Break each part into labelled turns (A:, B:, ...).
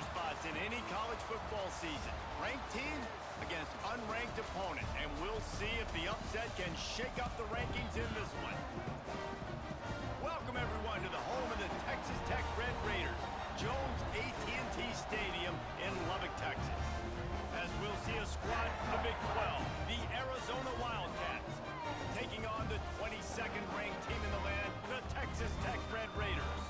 A: roster spots in any college football season. Ranked team against unranked opponent, and we'll see if the upset can shake up the rankings in this one. Welcome, everyone, to the home of the Texas Tech Red Raiders, Jones AT&T Stadium in Lubbock, Texas. As we'll see a squad from the Big 12, the Arizona Wildcats, taking on the 22nd ranked team in the land, the Texas Tech Red Raiders.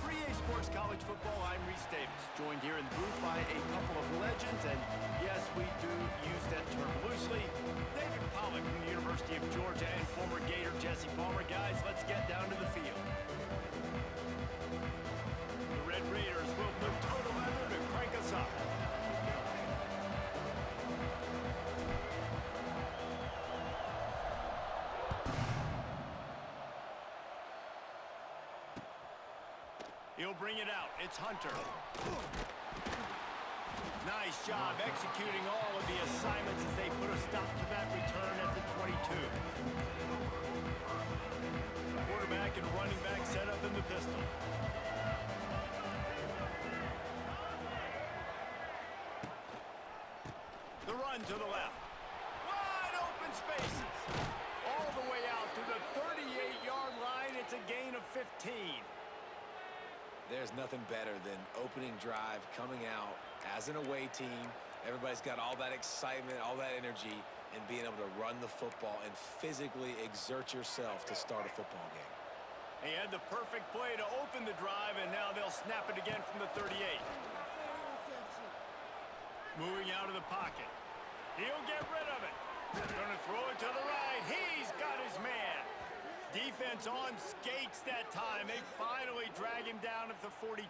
A: For EA Sports College Football, I'm Reese Davis, joined here in the booth by a couple of legends, and yes, we do use that term loosely. David Pollack from the University of Georgia and former Gator Jesse Palmer. Guys, let's get down to the field. The Red Raiders will put total leather to crank us up. He'll bring it out. It's Hunter. Nice job executing all of the assignments as they put a stop to that return at the 22. Quarterback and running back set up in the pistol. The run to the left. Wide open spaces. All the way out to the 38-yard line. It's a gain of 15.
B: There's nothing better than opening drive, coming out as an away team. Everybody's got all that excitement, all that energy, and being able to run the football and physically exert yourself to start a football game.
A: He had the perfect play to open the drive, and now they'll snap it again from the 38. Moving out of the pocket. He'll get rid of it. Gonna throw it to the right. He's got his man. Defense on skates that time. They finally drag him down at the 42.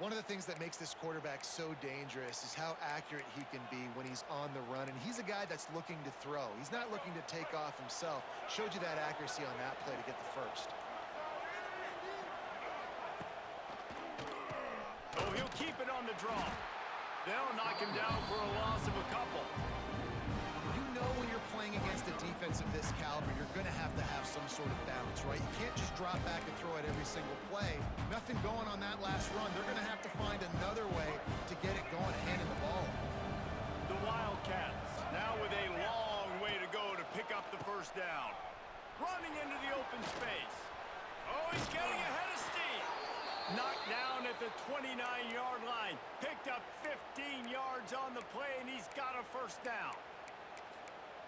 C: One of the things that makes this quarterback so dangerous is how accurate he can be when he's on the run. And he's a guy that's looking to throw. He's not looking to take off himself. Showed you that accuracy on that play to get the first.
A: Oh, he'll keep it on the draw. They'll knock him down for a loss of a couple.
C: You know when you're playing against a defense of this caliber, you're going to have some sort of balance, right? You can't just drop back and throw it every single play. Nothing going on that last run. They're going to have to find another way to get it going and handing the ball.
A: The Wildcats now with a long way to go to pick up the first down. Running into the open space. Oh, he's getting ahead of steam. Knocked down at the 29-yard line. Picked up 15 yards on the play, and he's got a first down.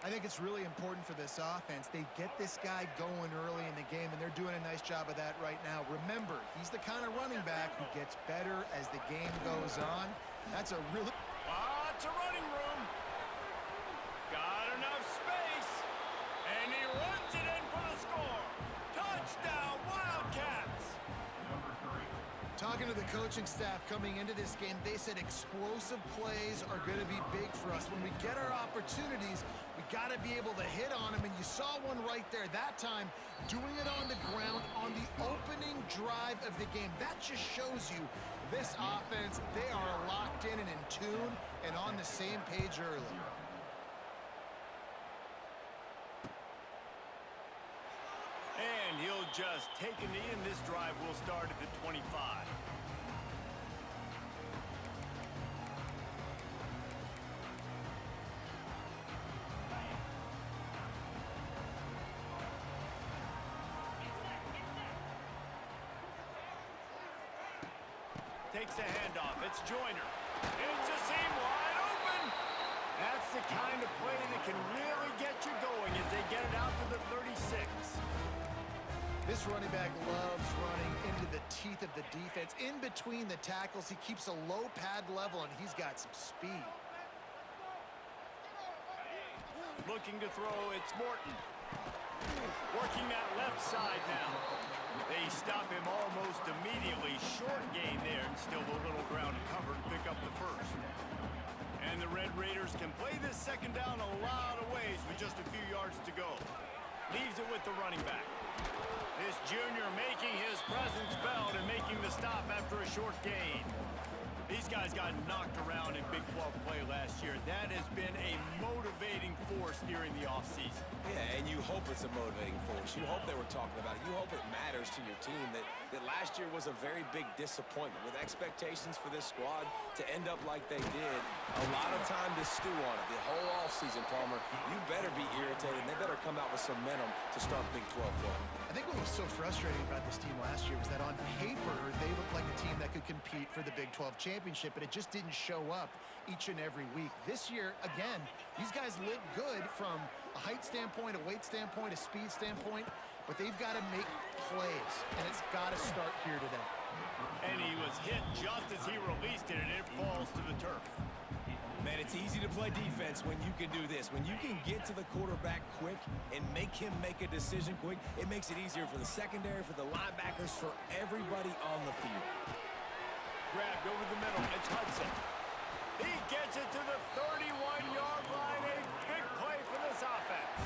C: I think it's really important for this offense. They get this guy going early in the game, and they're doing a nice job of that right now. Remember, he's the kind of running back who gets better as the game goes on. That's a really...
A: Lots of running room. Got enough space. And he runs it in for the score. Touchdown, Wildcats.
C: Talking to the coaching staff coming into this game, they said explosive plays are going to be big for us. When we get our opportunities, we got to be able to hit on them, and you saw one right there that time, doing it on the ground on the opening drive of the game. That just shows you this offense, they are locked in and in tune and on the same page early.
A: And he'll just take a knee, and this drive will start at the 25. Takes the handoff. It's Joyner. It's a seam wide open. That's the kind of play that can really get you going as they get it out to the 36.
C: This running back loves running into the teeth of the defense. In between the tackles, he keeps a low pad level, and he's got some speed.
A: Looking to throw, it's Morton. Working that left side now. They stop him almost immediately. Short gain there, and still a little ground to cover and pick up the first. And the Red Raiders can play this second down a lot of ways with just a few yards to go. Leaves it with the running back. This junior making his presence felt and making the stop after a short gain. These guys got knocked around in Big 12 play last year. That has been a motivating force during the offseason.
B: Yeah, and you hope it's a motivating force. You hope they were talking about it. You hope it matters to your team that last year was a very big disappointment. With expectations for this squad to end up like they did, a lot of time to stew on it. The whole offseason, Palmer, you better be irritated, and they better come out with some momentum to start Big 12 play.
C: I think what was so frustrating about this team last year was that on paper, they looked like a team that could compete for the Big 12 championship, but it just didn't show up each and every week. This year, again, these guys look good from a height standpoint, a weight standpoint, a speed standpoint, but they've got to make plays, and it's got to start here today.
A: And he was hit just as he released it, and it falls to the turf.
B: Man, it's easy to play defense when you can do this. When you can get to the quarterback quick and make him make a decision quick, it makes it easier for the secondary, for the linebackers, for everybody on the field.
A: Grabbed over the middle. It's Hudson. He gets it to the 31-yard line. A big play for this offense.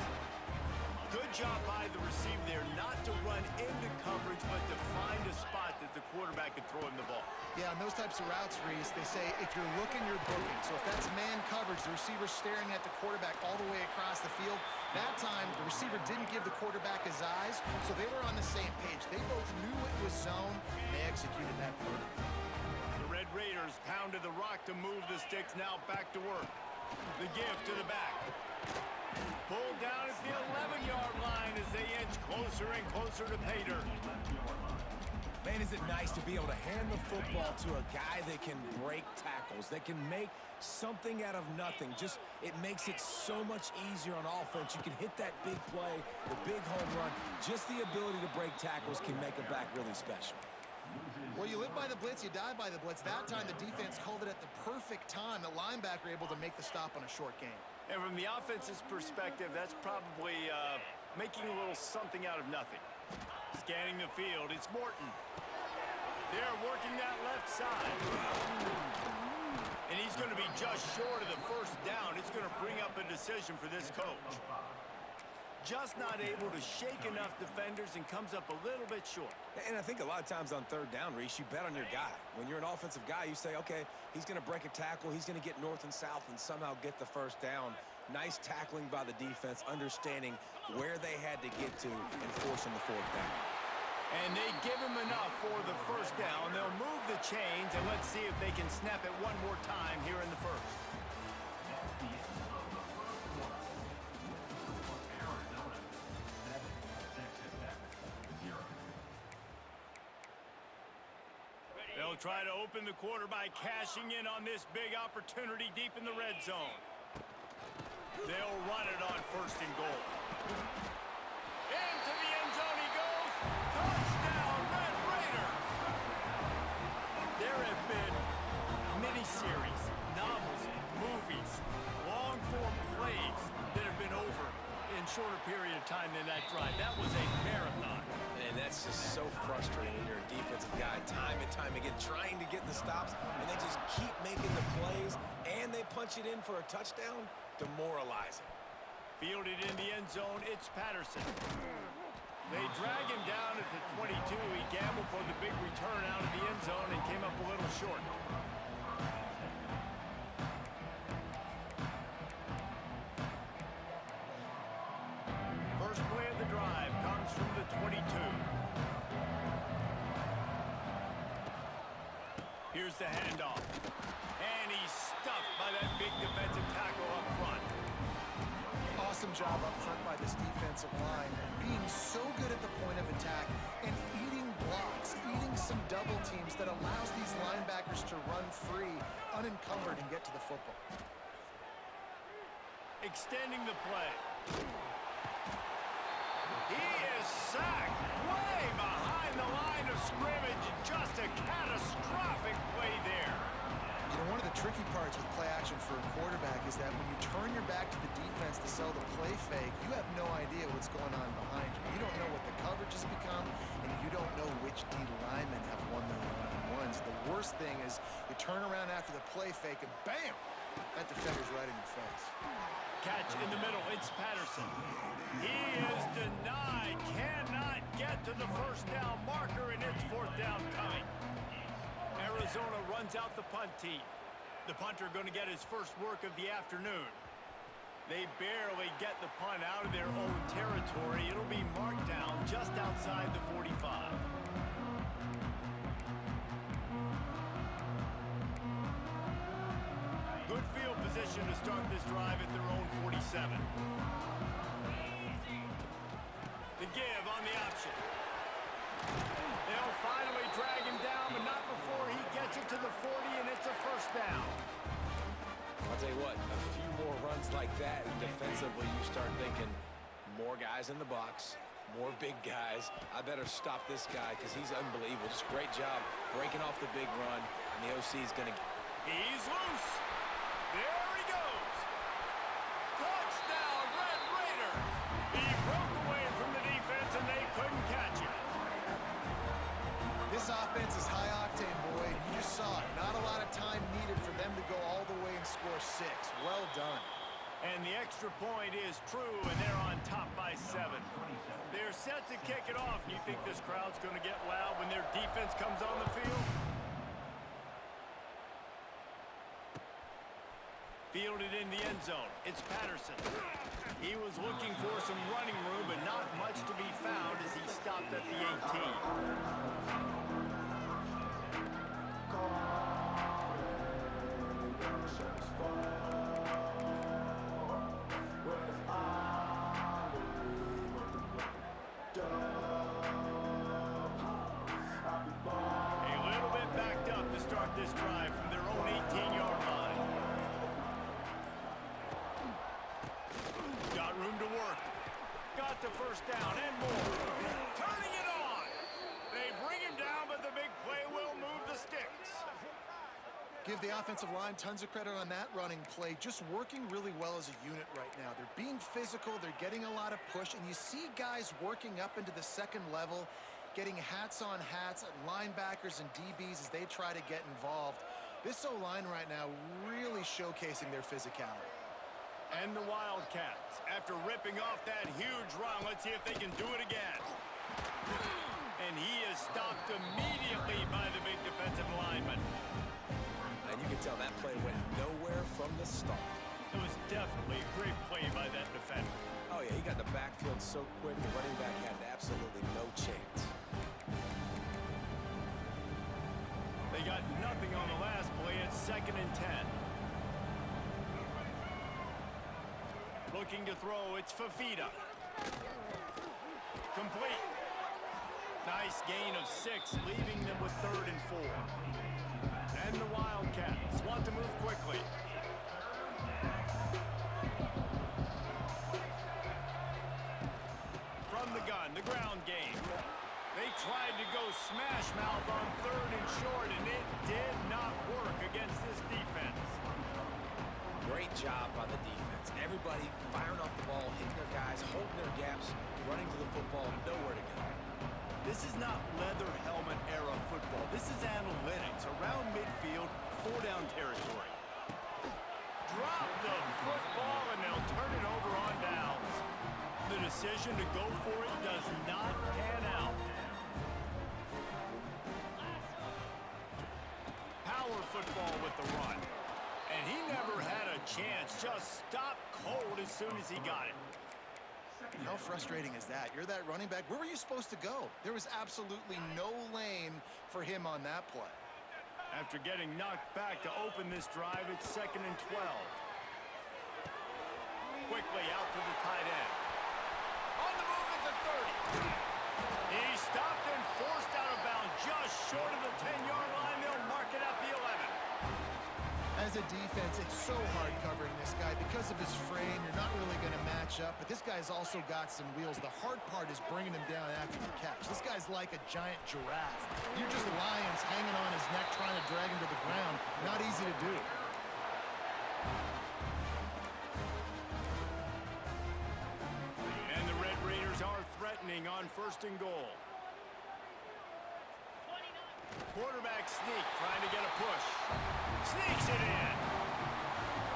A: Good job by the receiver there not to run into coverage, but to find a spot that the quarterback could throw him the ball.
C: Yeah, on those types of routes, Reese, they say if you're looking, you're booking. So if that's man coverage, the receiver's staring at the quarterback all the way across the field. That time, the receiver didn't give the quarterback his eyes, so they were on the same page. They both knew it was zone, and they executed that perfectly.
A: The Red Raiders pounded the rock to move the sticks. Now back to work. The give to the back. Pulled down at the 11-yard line as they inch closer and closer to pay dirt.
B: Man, is it nice to be able to hand the football to a guy that can break tackles, that can make something out of nothing. Just, it makes it so much easier on offense. You can hit that big play, the big home run. Just the ability to break tackles can make a back really special.
C: Well, you live by the blitz, you die by the blitz. That time, the defense called it at the perfect time. The linebacker able to make the stop on a short game.
A: And from the offense's perspective, that's probably making a little something out of nothing. Scanning the field, it's Morton. They're working that left side. And he's going to be just short of the first down. It's going to bring up a decision for this coach. Just not able to shake enough defenders and comes up a little bit short.
B: And I think a lot of times on third down, Reese, you bet on your guy. When you're an offensive guy, you say, okay, he's going to break a tackle, he's going to get north and south and somehow get the first down. Nice tackling by the defense, understanding where they had to get to and forcing the fourth down.
A: And they give him enough for the first down. They'll move the chains, and let's see if they can snap it one more time here in the first. They'll try to open the quarter by cashing in on this big opportunity deep in the red zone. They'll run it on first and goal. Into the end zone he goes. Touchdown, Red Raiders! There have been miniseries, novels, movies, long-form plays that have been over in shorter period of time than that drive. That was a marathon.
B: And that's just so frustrating when you're a defensive guy, time and time again, trying to get the stops, and they just keep making the plays, and they punch it in for a touchdown. Demoralizing.
A: Fielded in the end zone, it's Patterson. They drag him down at the 22. He gambled for the big return out of the end zone and came up a little short. First play of the drive comes from the 22. Here's the handoff. And he's stuffed by that big defensive tackle up front.
C: Awesome job up front by this defensive line, being so good at the point of attack and eating blocks, eating some double teams that allows these linebackers to run free, unencumbered, and get to the football.
A: Extending the play. He is sacked way behind the line of scrimmage. Just a catastrophic play there.
C: You know, one of the tricky parts with play action for a quarterback is that when you turn your back to the defense to sell the play fake, you have no idea what's going on behind you. You don't know what the coverage has become, and you don't know which D linemen have won their one-on-ones. The worst thing is you turn around after the play fake, and bam! That defender's right in your face.
A: Catch in the middle, it's Patterson. He is denied, cannot get to the first down marker, and it's fourth down coming. Arizona runs out the punt team. The punter going to get his first work of the afternoon. They barely get the punt out of their own territory. It'll be marked down just outside the 45. Good field position to start this drive at their own 47. The give on the option. They'll finally drag him down, but not before he gets it to the 40, and it's a first down.
B: I'll tell you what, a few more runs like that, and defensively you start thinking more guys in the box, more big guys. I better stop this guy because he's unbelievable. Just great job breaking off the big run, and the OC is going to...
A: He's loose. There he goes. Touchdown, Red Raiders. He broke away from the defense, and they couldn't catch him.
C: This offense is high octane, Boyd. You just saw it. Not a lot of time needed for them to go all the way and score 6. Well done.
A: And the extra point is true, and they're on top by 7. They're set to kick it off. You think this crowd's going to get loud when their defense comes on the field? Fielded in the end zone. It's Patterson. He was looking for some running room, but not much to be found as he stopped at the 18. A little bit backed up to start this drive from their own 18-yard line. Got room to work. Got the first down and more. Turning it on. They bring him down, but the big play will move the sticks.
C: Give the offensive line tons of credit on that running play. Just working really well as a unit right now. They're being physical. They're getting a lot of push. And you see guys working up into the second level, getting hats on hats at linebackers and DBs as they try to get involved. This O-line right now really showcasing their physicality.
A: And the Wildcats, after ripping off that huge run, let's see if they can do it again. And he is stopped immediately by the big defensive lineman.
B: And you can tell that play went nowhere from the start.
A: It was definitely a great play by that defender.
B: Oh, yeah, he got the backfield so quick, the running back had absolutely no chance.
A: They got nothing on the last play. It's 2nd and 10. Looking to throw, it's Fafita. Complete. Nice gain of 6, leaving them with 3rd and 4. And the Wildcats want to move quickly. From the gun, the ground game. They tried to go smash mouth on 3rd and short, and it did not work against this defense.
B: Great job by the defense. Everybody firing off the ball, hitting their guys, holding their gaps, running to the football, nowhere to go.
A: This is not leather helmet era football. This is analytics around midfield, 4-down territory. Drop the football and they'll turn it over on downs. The decision to go for it does not pan out. Power football with the run. And he never had a chance. Just stopped cold as soon as he got it.
C: How frustrating is that? You're that running back. Where were you supposed to go? There was absolutely no lane for him on that play.
A: After getting knocked back to open this drive, it's 2nd and 12. Quickly out to the tight end. On the move at the 30. He stopped and forced out of bounds just short of the 10-yard line. They'll mark it at the 11.
C: As a defense, it's so hard covering this guy. Because of his frame, you're not really going to match up. But this guy's also got some wheels. The hard part is bringing him down after the catch. This guy's like a giant giraffe. You're just lions hanging on his neck trying to drag him to the ground. Not easy to do.
A: And the Red Raiders are threatening on 1st and goal. Quarterback sneak, trying to get a push. Sneaks it in.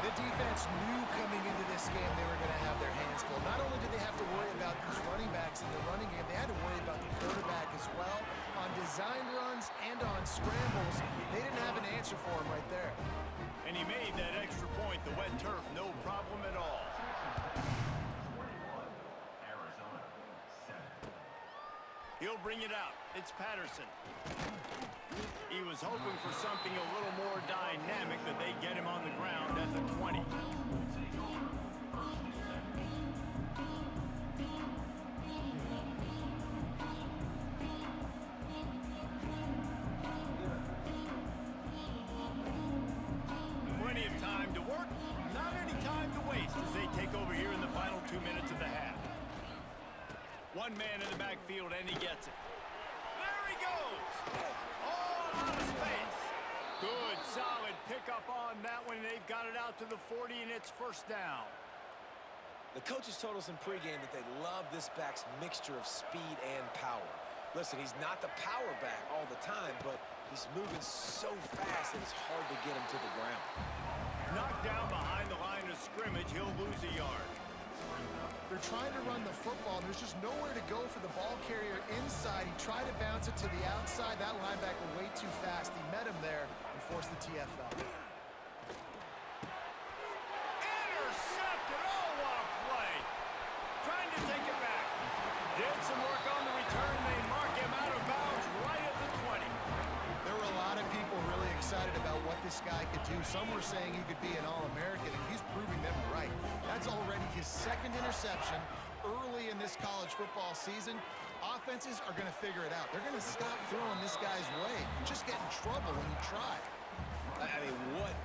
C: The defense knew coming into this game they were going to have their hands full. Not only did they have to worry about these running backs in the running game, they had to worry about the quarterback as well. On designed runs, runs and on scrambles. They didn't have an answer for him right there.
A: And he made that extra point. The wet turf, no problem at all. He'll bring it out. It's Patterson. He was hoping for something a little more dynamic, but they get him on the ground at the 20. Plenty of time to work, not any time to waste as they take over here in the final 2 minutes of the half. One man in the backfield, and he gets it. There he goes! All out of space. Good, solid pickup on that one. They've got it out to the 40, and it's first down.
B: The coaches told us in pregame that they love this back's mixture of speed and power. Listen, he's not the power back all the time, but he's moving so fast that it's hard to get him to the ground.
A: Knocked down behind the line of scrimmage, he'll lose a yard.
C: They're trying to run the football, and there's just nowhere to go for the ball carrier inside. He tried to bounce it to the outside. That linebacker way too fast. He met him there and forced the TFL.
A: Intercepted! Oh, what a play! Trying to take it back. Did some work on the return. They mark him out of bounds right at the 20.
C: There were a lot of people really excited about what this guy could do. Some were saying he could be an All-American, and he's proving them right. That's already his second interception early in this college football season. Offenses are going to figure it out. They're going to stop throwing this guy's way. You just get in trouble when you try.
B: I mean, what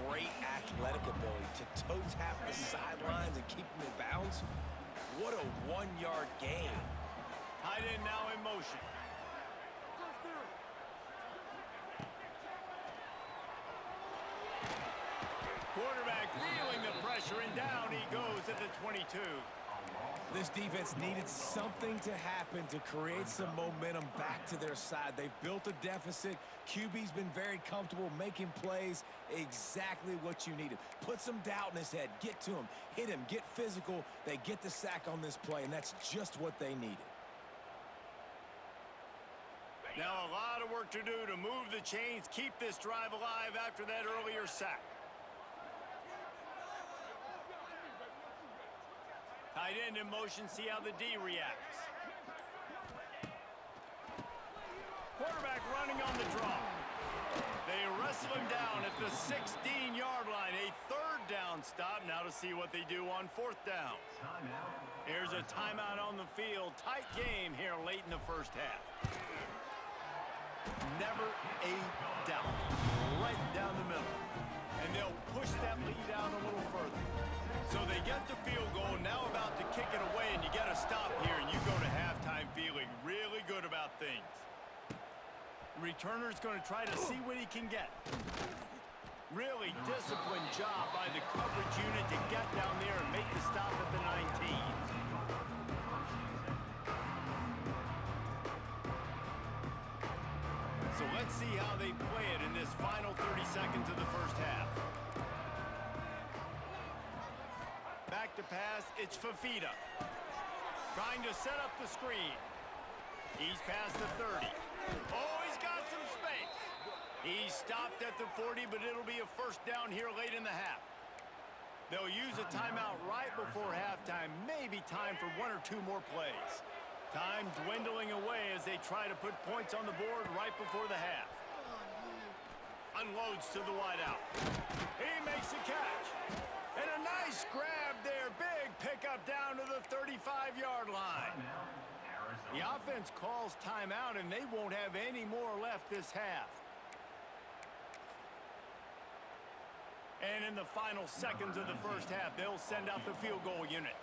B: great athletic ability to toe tap the sidelines and keep him in bounds. What a one-yard gain.
A: Tight end now in motion. Quarterback feeling the pressure, and down he goes at the 22.
B: This defense needed something to happen to create some momentum back to their side. They've built a deficit. QB's been very comfortable making plays, exactly what you needed. Put some doubt in his head. Get to him. Hit him. Get physical. They get the sack on this play, and that's just what they needed.
A: Now a lot of work to do to move the chains, keep this drive alive after that earlier sack. Tight end in motion, see how the D reacts. Quarterback running on the draw. They wrestle him down at the 16-yard line. A third down stop now to see what they do on fourth down. Here's a timeout on the field. Tight game here late in the first half. Never a doubt. Right down the middle. And they'll push that lead out a little further. So they get the field goal, now about to kick it away, and you got to stop here, and you go to halftime feeling really good about things. Returner's going to try to see what he can get. Really disciplined job by the coverage unit to get down there and make the stop at the 19. So let's see how they play it in this final 30 seconds of the first half. Back to pass, it's Fafita. Trying to set up the screen. He's past the 30. Oh, he's got some space. He stopped at the 40, but it'll be a first down here late in the half. They'll use a timeout right before halftime. Maybe time for one or two more plays. Time dwindling away as they try to put points on the board right before the half. Unloads to the wideout. He makes a catch. And a nice grab there. Big pickup down to the 35-yard line. The offense calls timeout, and they won't have any more left this half. And in the final seconds of the first half, they'll send out the field goal unit.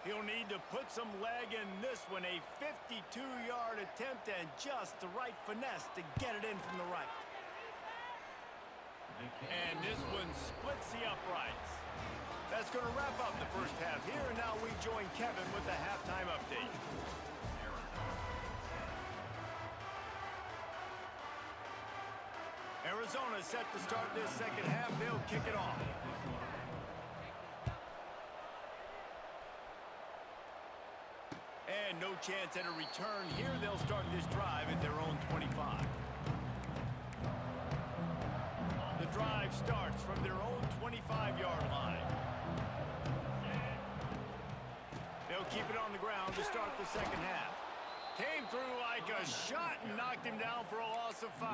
A: He'll need to put some leg in this one. A 52-yard attempt and just the right finesse to get it in from the right. And this one splits the uprights. That's going to wrap up the first half here, and now we join Kevin with the halftime update. Arizona set to start this second half. They'll kick it off. And no chance at a return here. They'll start this drive at their own 25. drive starts from their own 25-yard line. They'll keep it on the ground to start the second half. Came through like a shot and knocked him down for a loss of 5.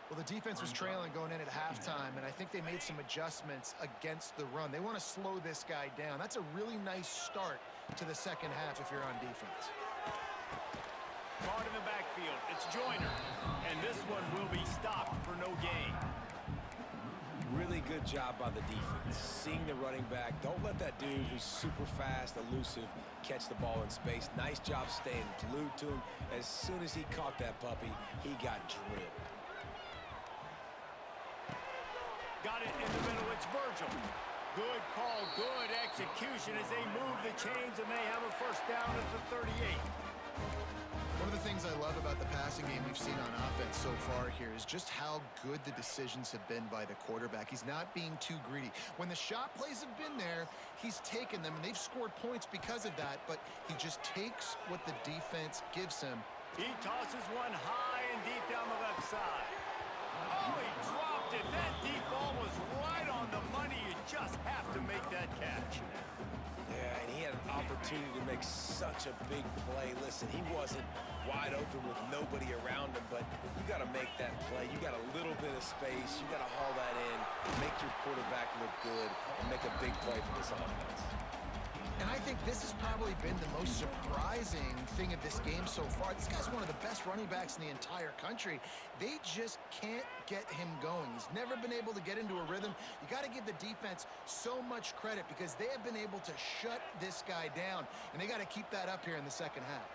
C: Well, the defense was trailing going in at halftime, and I think they made some adjustments against the run. They want to slow this guy down. That's a really nice start to the second half if you're on defense.
A: Caught in the backfield. It's Joyner. And this one will be stopped for no gain.
B: Really good job by the defense. Seeing the running back. Don't let that dude who's super fast, elusive, catch the ball in space. Nice job staying glued to him. As soon as he caught that puppy, he got drilled.
A: Got it in the middle. It's Virgil. Good call, good execution as they move the chains, and they have a first down at the 38.
C: One of the things I love about the passing game we've seen on offense so far here is just how good the decisions have been by the quarterback. He's not being too greedy. When the shot plays have been there, he's taken them, and they've scored points because of that, but he just takes what the defense gives him.
A: He tosses one high and deep down the left side. Oh, he dropped it. That deep ball was right on the money. You just have to make that catch.
B: Yeah, and he had an opportunity to make such a big play. Listen, he wasn't wide open with nobody around him, but you got to make that play. You got a little bit of space. You got to haul that in, make your quarterback look good, and make a big play for this offense.
C: And I think this has probably been the most surprising thing of this game so far. This guy's one of the best running backs in the entire country. They just can't get him going. He's never been able to get into a rhythm. You got to give the defense so much credit because they have been able to shut this guy down, and they got to keep that up here in the second half.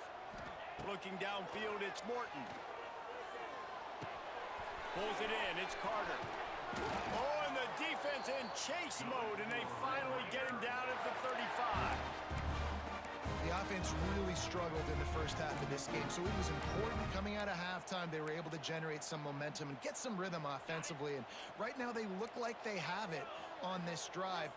A: Looking downfield, it's Morton. Pulls it in, it's Carter. Oh, and the defense in chase mode, and they finally get him down at the 35.
C: The offense really struggled in the first half of this game, so it was important coming out of halftime they were able to generate some momentum and get some rhythm offensively, and right now they look like they have it on this drive.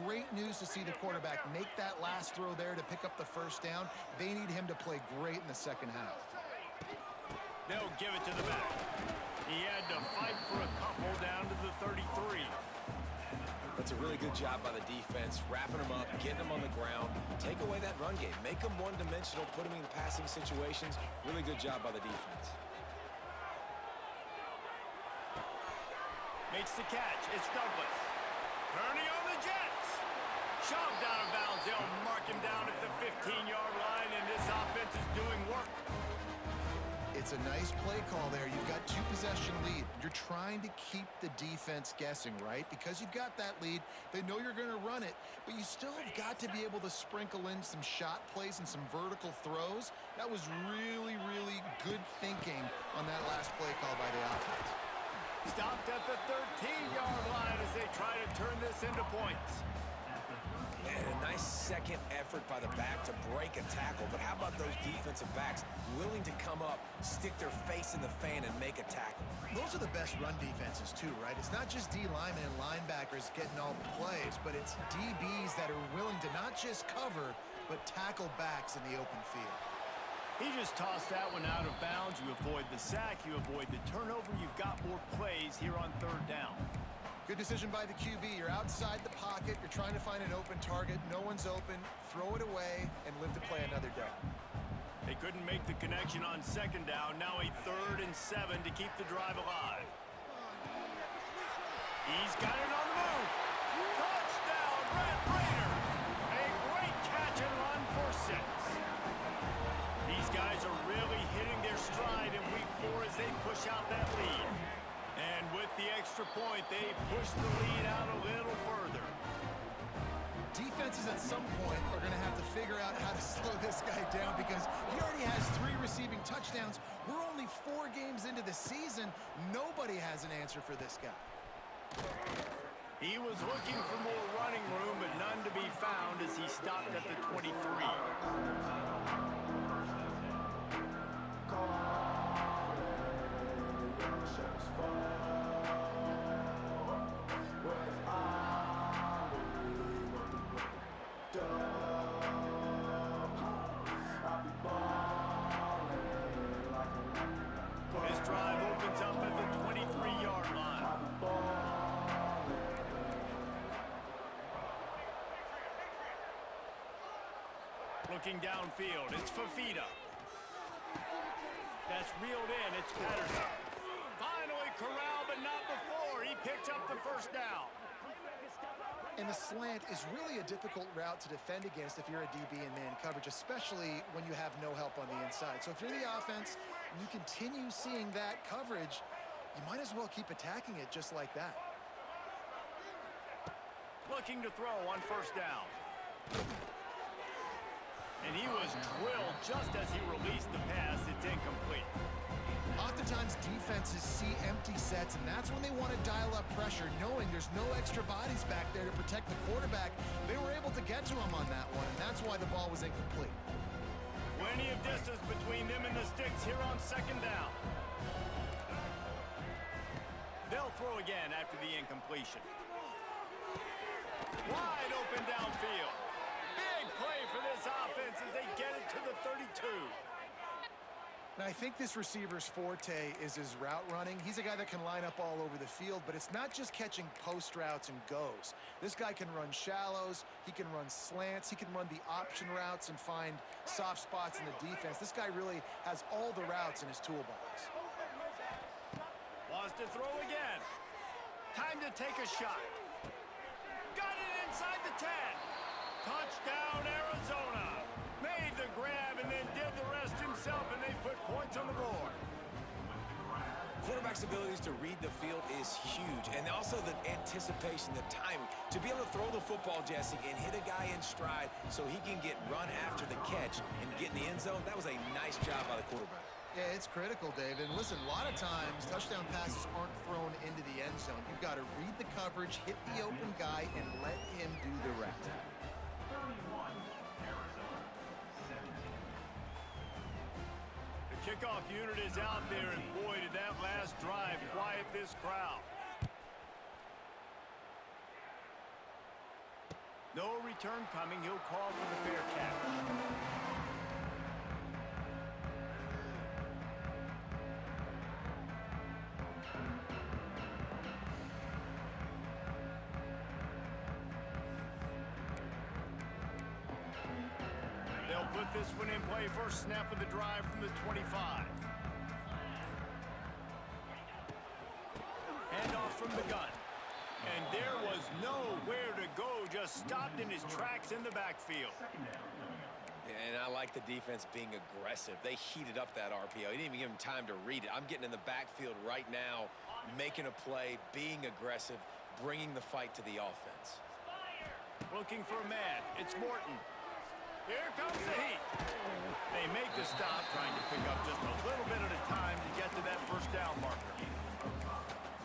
C: Great news to see the quarterback make that last throw there to pick up the first down. They need him to play great in the second half.
A: They'll give it to the back. He had to fight for a couple down to the 33.
B: That's a really good job by the defense, wrapping them up, getting them on the ground, take away that run game, make them one-dimensional, put them in passing situations. Really good job by the defense.
A: Makes the catch. It's Douglas. Turning on the Jets. Shoved out of bounds. They'll mark him down at the 15-yard line, and this offense is doing work.
C: It's a nice play call there. You've got 2-possession lead. You're trying to keep the defense guessing, right? Because you've got that lead, they know you're going to run it, but you still have got to be able to sprinkle in some shot plays and some vertical throws. That was really, really good thinking on that last play call by the offense.
A: Stopped at the 13-yard line as they try to turn this into points.
B: And a nice second effort by the back to break a tackle. But how about those defensive backs willing to come up, stick their face in the fan, and make a tackle?
C: Those are the best run defenses too, right? It's not just D linemen and linebackers getting all the plays, but it's DBs that are willing to not just cover, but tackle backs in the open field.
A: He just tossed that one out of bounds. You avoid the sack, you avoid the turnover. You've got more plays here on third down.
C: Good decision by the QB. You're outside the pocket. You're trying to find an open target. No one's open. Throw it away and live to play another day.
A: They couldn't make the connection on second down. Now a 3rd and 7 to keep the drive alive. He's got it on the move. Touchdown, Red Raiders. A great catch and run for 6. These guys are really hitting their stride in week 4 as they push out that lead. And with the extra point, they push the lead out a little further.
C: Defenses at some point are going to have to figure out how to slow this guy down because he already has 3 receiving touchdowns. We're only 4 games into the season. Nobody has an answer for this guy.
A: He was looking for more running room, but none to be found as he stopped at the 23. This drive opens up at the 23-yard line. Looking downfield, it's Fafita. That's reeled in, it's Patterson. Finally corralled, but not before. He picks up the first down.
C: And the slant is really a difficult route to defend against if you're a DB in man coverage, especially when you have no help on the inside. So if you're the offense and you continue seeing that coverage, you might as well keep attacking it just like that.
A: Looking to throw on first down. And he was drilled just as he released the pass. It's incomplete.
C: Oftentimes defenses see empty sets, and that's when they want to dial up pressure, knowing there's no extra bodies back there to protect the quarterback. They were able to get to him on that one, and that's why the ball was incomplete.
A: Plenty of distance between them and the sticks here on second down. They'll throw again after the incompletion. Wide open downfield. Big play for this offense as they get it to the 32.
C: Now, I think this receiver's forte is his route running. He's a guy that can line up all over the field, but it's not just catching post routes and goes. This guy can run shallows, he can run slants, he can run the option routes and find soft spots in the defense. This guy really has all the routes in his toolbox.
A: Wants to throw again. Time to take a shot. Got it inside the 10. Touchdown, Arizona. Made the grab and then did the rest himself, and they put points on the board.
B: Quarterback's abilities to read the field is huge, and also the anticipation, the timing. To be able to throw the football, Jesse, and hit a guy in stride so he can get run after the catch and get in the end zone, that was a nice job by the quarterback.
C: Yeah, it's critical, David. And listen, a lot of times touchdown passes aren't thrown into the end zone. You've got to read the coverage, hit the open guy, and let him do the rest.
A: The kickoff unit is out there, and boy, did that last drive quiet this crowd. No return coming. He'll call for the fair catch. Put this one in play. First snap of the drive from the 25. Handoff from the gun. And there was nowhere to go. Just stopped in his tracks in the backfield.
B: And I like the defense being aggressive. They heated up that RPO. He didn't even give him time to read it. I'm getting in the backfield right now, making a play, being aggressive, bringing the fight to the offense.
A: Looking for a man. It's Morton. Here comes the heat. They make the stop, trying to pick up just a little bit at a time to get to that first down marker.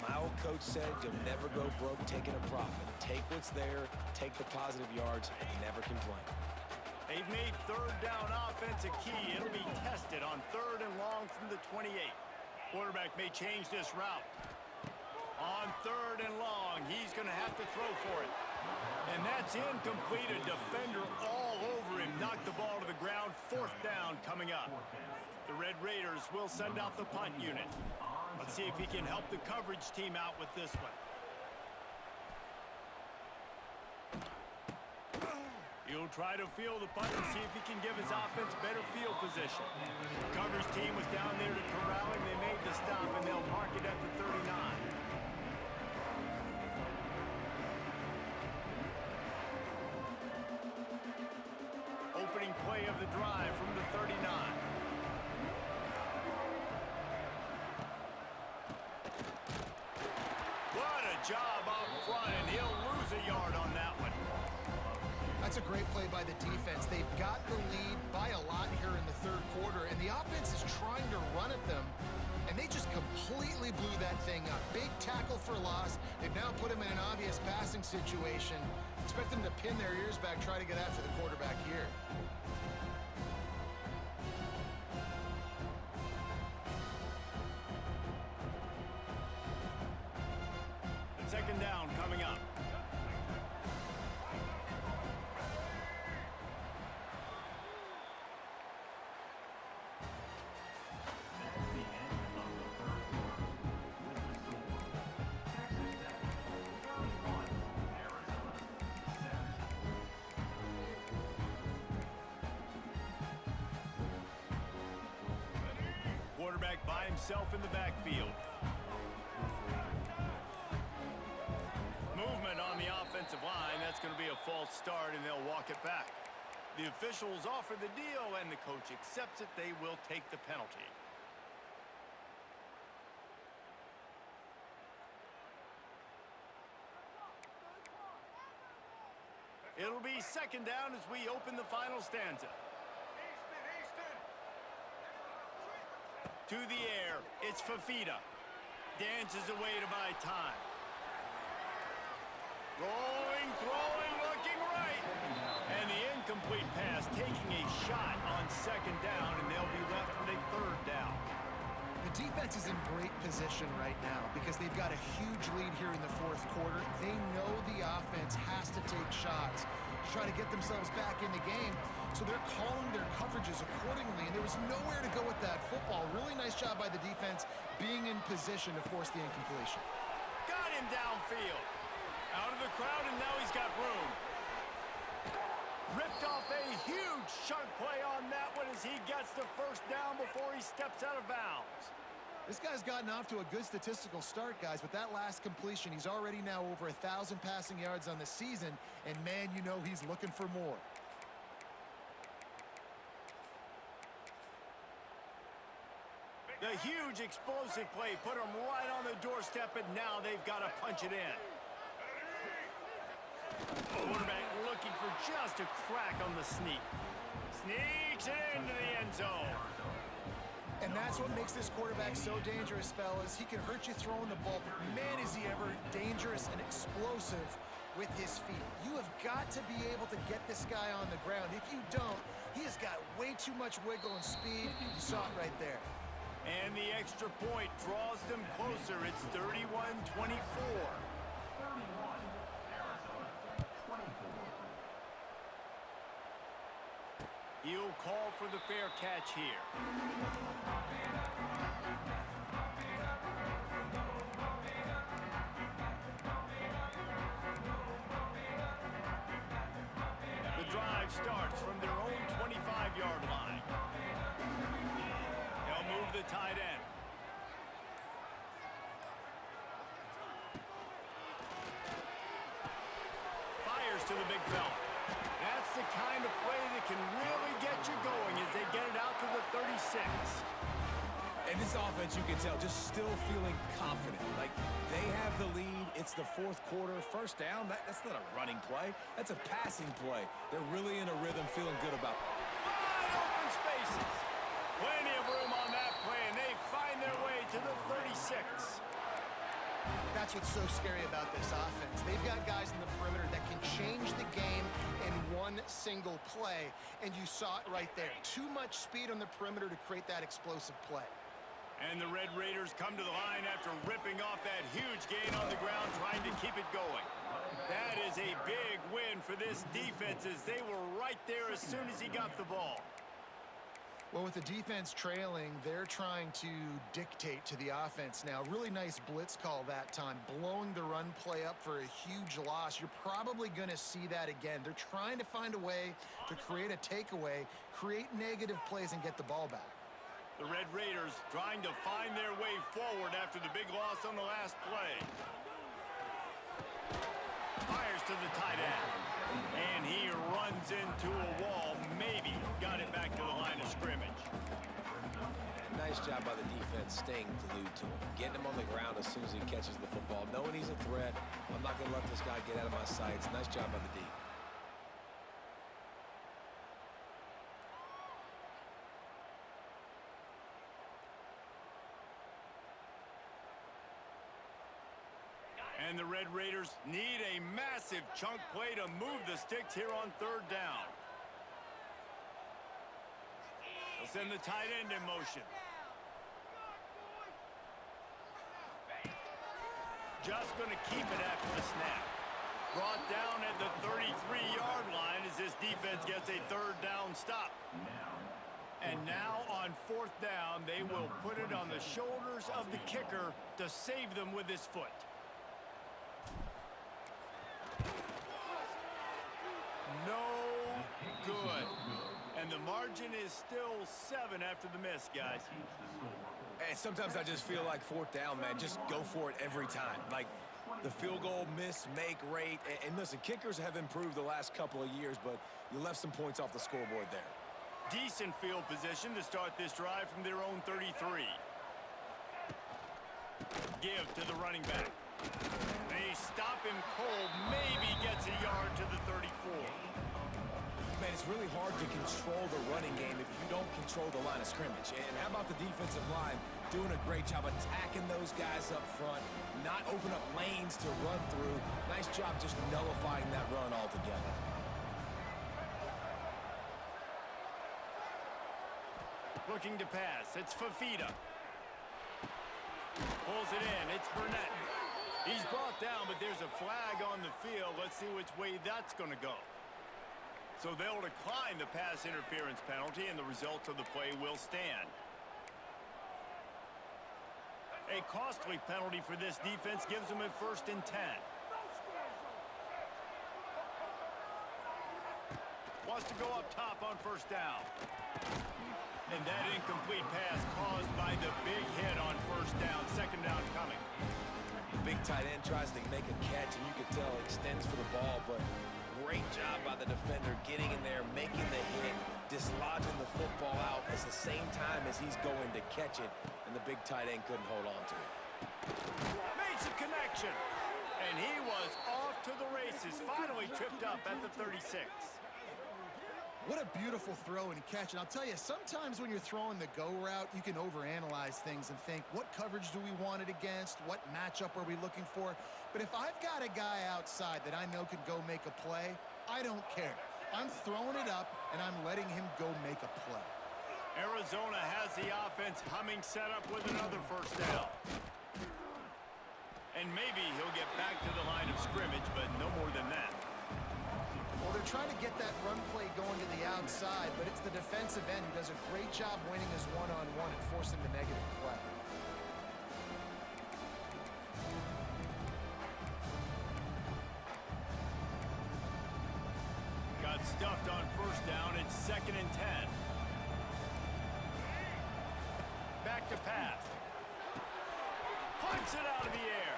B: My old coach said you'll never go broke taking a profit. Take what's there, take the positive yards, and never complain.
A: They've made third down offense a key. It'll be tested on third and long from the 28. Quarterback may change this route. On third and long, he's going to have to throw for it. And that's incomplete. A defender all over him. Knocked the ball to the ground. Fourth down coming up. The Red Raiders will send out the punt unit. Let's see if he can help the coverage team out with this one. He'll try to field the punt and see if he can give his offense better field position. The coverage team was down there to corral him. They made the stop, and they'll mark it at the 39. Opening play of the drive from the 39. What a job up front, and he'll lose a yard on that one.
C: That's a great play by the defense. They've got the lead by a lot here in the third quarter, and the offense is trying to run at them, and they just completely blew that thing up. Big tackle for loss. They've now put him in an obvious passing situation. Expect them to pin their ears back, try to get after the quarterback here.
A: Second down coming up. quarterback by himself in the backfield. Movement on the offensive line. That's going to be a false start, and they'll walk it back. The officials offer the deal, and the coach accepts it. They will take the penalty. It'll be second down as we open the final stanza. To the air, it's Fafita. Dances away to buy time. Rolling, throwing, looking right. And the incomplete pass taking a shot on second down, and they'll be left with a third down.
C: The defense is in great position right now because they've got a huge lead here in the fourth quarter. They know the offense has to take shots to try to get themselves back in the game. So they're calling their coverages accordingly, and there was nowhere to go with that football. Really nice job by the defense being in position to force the incompletion.
A: Got him downfield. Out of the crowd, and now he's got room. Ripped off a huge chunk play on that one as he gets the first down before he steps out of bounds.
C: This guy's gotten off to a good statistical start, guys. With that last completion, he's already now over 1,000 passing yards on the season, and man, you know he's looking for more.
A: The huge explosive play put him right on the doorstep, and now they've got to punch it in. Quarterback looking for just a crack on the sneak. Sneaks it into the end zone.
C: And that's what makes this quarterback so dangerous, fellas. He can hurt you throwing the ball, but man, is he ever dangerous and explosive with his feet. You have got to be able to get this guy on the ground. If you don't, he has got way too much wiggle and speed. You saw it right there.
A: And the extra point draws them closer. It's 31-24. He'll call for the fair catch here. The drive starts from their own 25-yard line. They'll move the tight end. Fires to the big fella. That's the kind of play that can really get you going as they get it out to the 36.
B: And this offense, you can tell, just still feeling confident. Like, they have the lead. It's the fourth quarter. First down, that's not a running play. That's a passing play. They're really in a rhythm, feeling good about it.
A: Wide open spaces. Plenty of room on that play, and they find their way to the 36.
C: That's what's so scary about this offense. They've got guys in the perimeter that can change the game in one single play, and you saw it right there. Too much speed on the perimeter to create that explosive play.
A: And the Red Raiders come to the line after ripping off that huge gain on the ground, trying to keep it going. That is a big win for this defense as they were right there as soon as he got the ball.
C: Well, with the defense trailing, they're trying to dictate to the offense now. Really nice blitz call that time, blowing the run play up for a huge loss. You're probably going to see that again. They're trying to find a way to create a takeaway, create negative plays, and get the ball back.
A: The Red Raiders trying to find their way forward after the big loss on the last play. Fires to the tight end. And he runs into a wall. Maybe got it back to the line of scrimmage.
B: Nice job by the defense staying glued to him. Getting him on the ground as soon as he catches the football. Knowing he's a threat. I'm not going to let this guy get out of my sights. Nice job by the D.
A: And the Red Raiders need a massive chunk play to move the sticks here on third down. They'll send the tight end in motion. Just going to keep it after the snap. Brought down at the 33-yard line as this defense gets a third down stop. And now on fourth down, they will put it on the shoulders of the kicker to save them with his foot. No good. And the margin is still 7 after the miss, guys.
B: And sometimes I just feel like fourth down, man, just go for it every time. Like the field goal miss, make rate. And listen, kickers have improved the last couple of years, but you left some points off the scoreboard there.
A: Decent field position to start this drive from their own 33. Give to the running back. They stop him cold, maybe gets a yard to the 34.
B: Man, it's really hard to control the running game if you don't control the line of scrimmage. And how about the defensive line doing a great job attacking those guys up front, not open up lanes to run through. Nice job just nullifying that run altogether.
A: Looking to pass. It's Fafita. Pulls it in. It's Burnett. He's brought down, but there's a flag on the field. Let's see which way that's going to go. So they'll decline the pass interference penalty, and the result of the play will stand. A costly penalty for this defense gives them a 1st and 10. Wants to go up top on 1st down. And that incomplete pass caused by the big hit on 1st down. 2nd down coming.
B: Big tight end tries to make a catch, and you can tell extends for the ball, but great job by the defender getting in there, making the hit, dislodging the football out at the same time as he's going to catch it, and the big tight end couldn't hold on to it.
A: Makes a connection, and he was off to the races, finally tripped up at the 36.
C: What a beautiful throw and catch. And I'll tell you, sometimes when you're throwing the go route, you can overanalyze things and think, what coverage do we want it against? What matchup are we looking for? But if I've got a guy outside that I know can go make a play, I don't care. I'm throwing it up, and I'm letting him go make a play.
A: Arizona has the offense humming, set up with another 1st down. And maybe he'll get back to the line of scrimmage, but no more than that.
C: Well, they're trying to get that run play going to the outside, but it's the defensive end who does a great job winning his one-on-one and forcing the negative play.
A: Got stuffed on 1st down. It's 2nd and 10. Back to pass. Punts it out of the air.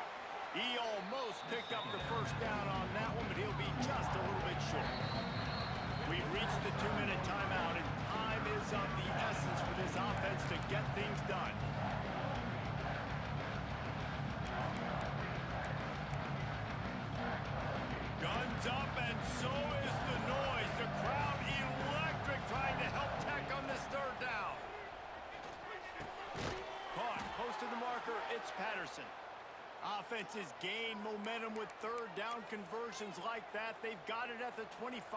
A: He almost picked up the 1st down on that one, but he'll be just a little bit short. We've reached the 2-minute timeout, and time is of the essence for this offense to get things done. Guns up, and so is the noise. The crowd electric, trying to help Tech on this 3rd down. Caught close to the marker. It's Patterson. Offenses gain momentum with 3rd down conversions like that. They've got it at the 25.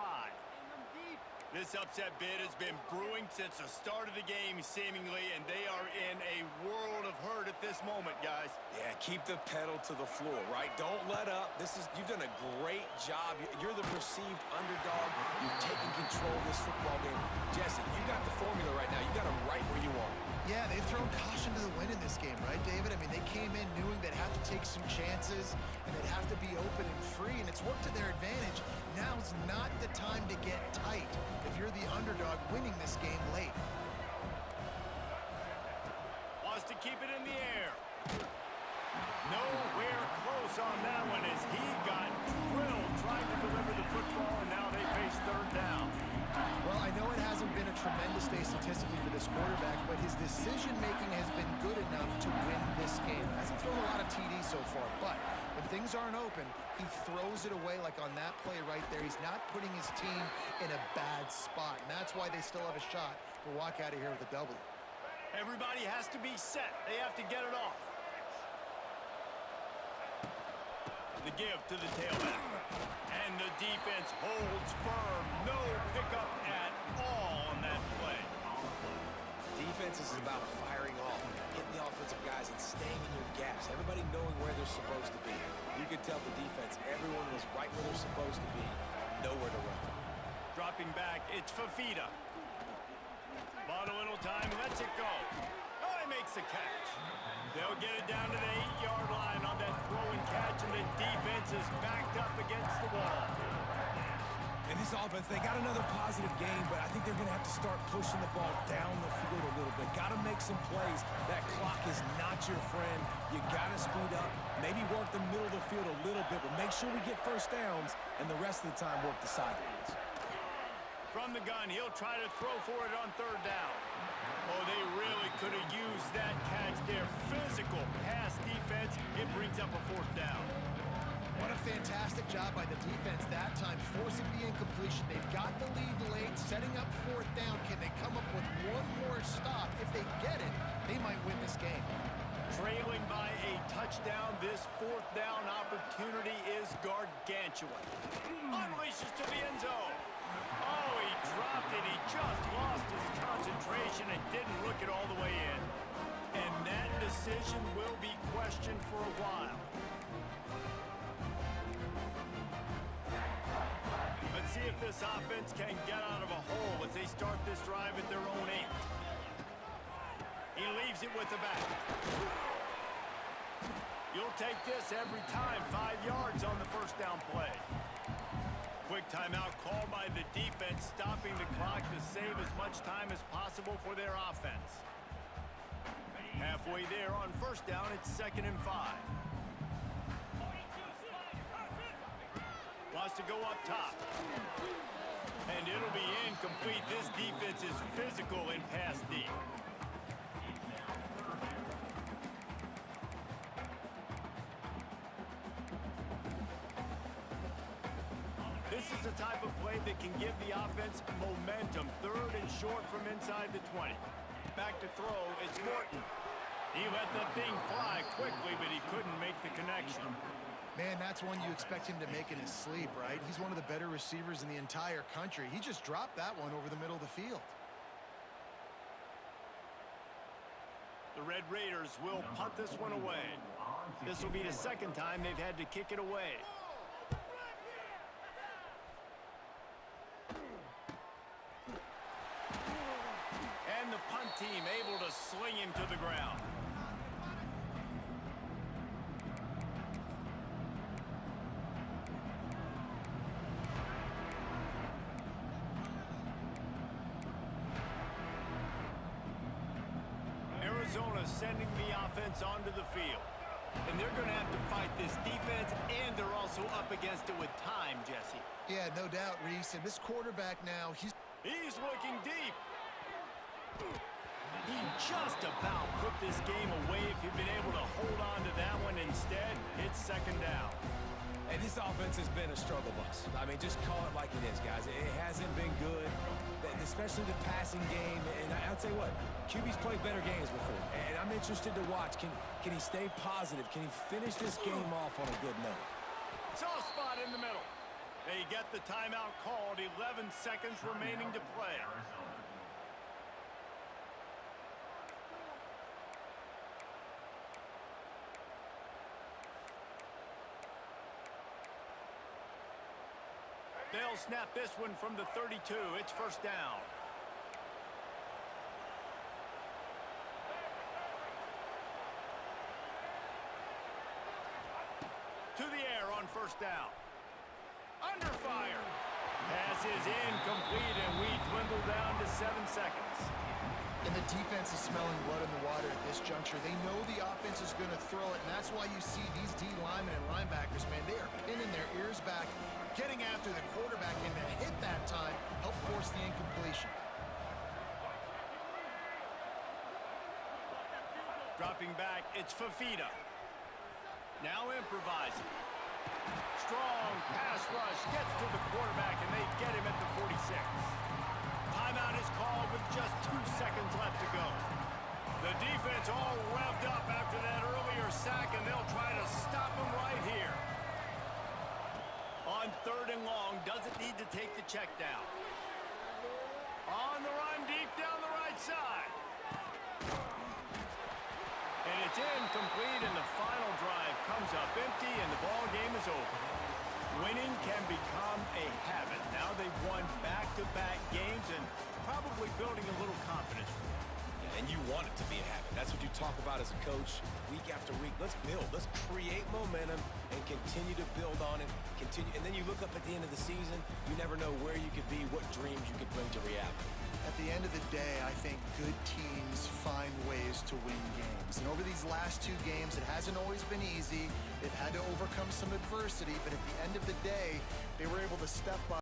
A: This upset bid has been brewing since the start of the game, seemingly, and they are in a world of hurt at this moment, guys.
B: Yeah, keep the pedal to the floor, right? Don't let up. You've done a great job. You're the perceived underdog. You've taken control of this football game. Jesse, you got the formula right now. You got them right where you want.
C: Yeah, they've thrown caution to the wind in this game, right, David? I mean, they came in knowing they'd have to take some chances, and they'd have to be open and free, and it's worked to their advantage. Now's not the time to get tight if you're the underdog winning this game late.
A: Wants to keep it in the air. Nowhere close on that one as he got drilled trying to deliver the football, and now they face 3rd down.
C: Well, I know it hasn't been a tremendous day statistically for this quarterback, but his decision-making has been good enough to win this game. Hasn't thrown a lot of TDs so far, but when things aren't open, he throws it away like on that play right there. He's not putting his team in a bad spot, and that's why they still have a shot to walk out of here with a W.
A: Everybody has to be set. They have to get it off. The give to the tailback. And the defense holds firm. No pickup at all on that play.
B: Defense is about firing off, hitting the offensive guys, and staying in your gaps. Everybody knowing where they're supposed to be. You could tell the defense, everyone was right where they're supposed to be. Nowhere to run.
A: Dropping back, it's Fafita. Bought a little time, lets it go. Oh, he makes the catch. They'll get it down to the 8-yard line on that throw and catch, and the defense is backed up against the wall.
D: And this offense, they got another positive game, but I think they're going to have to start pushing the ball down the field a little bit. Got to make some plays. That clock is not your friend. You got to speed up, maybe work the middle of the field a little bit, but make sure we get first downs, and the rest of the time work the sidelines.
A: From the gun, he'll try to throw for it on third down. Oh, they really could have used that catch there. Physical pass defense. It brings up a fourth down.
C: What a fantastic job by the defense that time, forcing the incompletion. They've got the lead late, setting up fourth down. Can they come up with one more stop? If they get it, they might win this game.
A: Trailing by a touchdown, this fourth down opportunity is gargantuan. Unleashes to the end zone. Oh, he dropped it. He just lost his concentration and didn't look it all the way in. And that decision will be questioned for a while. Let's see if this offense can get out of a hole as they start this drive at their own 8. He leaves it with the back. You'll take this every time. 5 yards on the first down play. Quick timeout called by the defense, stopping the clock to save as much time as possible for their offense. Halfway there on first down, it's 2nd and 5. Wants to go up top. And it'll be incomplete. This defense is physical in pass D. This is the type of play that can give the offense momentum. 3rd and short from inside the 20. Back to throw, it's Morton. He let the thing fly quickly, but he couldn't make the connection.
C: Man, that's one you expect him to make in his sleep, right? He's one of the better receivers in the entire country. He just dropped that one over the middle of the field.
A: The Red Raiders will punt this one away. This will be the 2nd time they've had to kick it away. And the punt team able to sling him to the ground. Arizona sending the offense onto the field. And they're going to have to fight this defense, and they're also up against it with time, Jesse.
C: Yeah, no doubt, Reese. And this quarterback now, he's
A: looking deep. He just about put this game away if he'd been able to hold on to that one. Instead, it's 2nd down.
D: And this offense has been a struggle bus. I mean, just call it like it is, guys. It hasn't been good, especially the passing game. And I'll tell you what, QB's played better games before. And I'm interested to watch. Can he stay positive? Can he finish this game off on a good note?
A: Soft spot in the middle. They get the timeout called. 11 seconds remaining to play. They'll snap this one from the 32. It's 1st down. To the air on 1st down. Under fire. Pass is incomplete, and we dwindle down to 7 seconds.
C: And the defense is smelling blood in the water at this juncture. They know the offense is going to throw it, and that's why you see these D linemen and linebackers, man, they are pinning their ears back, getting after the quarterback, and to hit that time, help force the incompletion.
A: Dropping back, it's Fafita. Now improvising. Strong pass rush, gets to the quarterback, and they get him at the 46. Timeout is called with just 2 seconds left to go. The defense all revved up after that earlier sack, and they'll try to stop him right here. On 3rd and long, doesn't need to take the check down. On the run, deep down the right side. And it's incomplete, and the final drive comes up empty, and the ball game is over. Winning can become a habit. Now they've won back-to-back games and probably building a little confidence.
D: and you want it to be a habit. That's what you talk about as a coach week after week. Let's build. Let's create momentum and continue to build on it. And then you look up at the end of the season, you never know where you could be, what dreams you could bring to reality.
C: At the end of the day, I think good teams find ways to win games. And over these last 2 games, it hasn't always been easy. They've had to overcome some adversity, but at the end of the day, they were able to step up.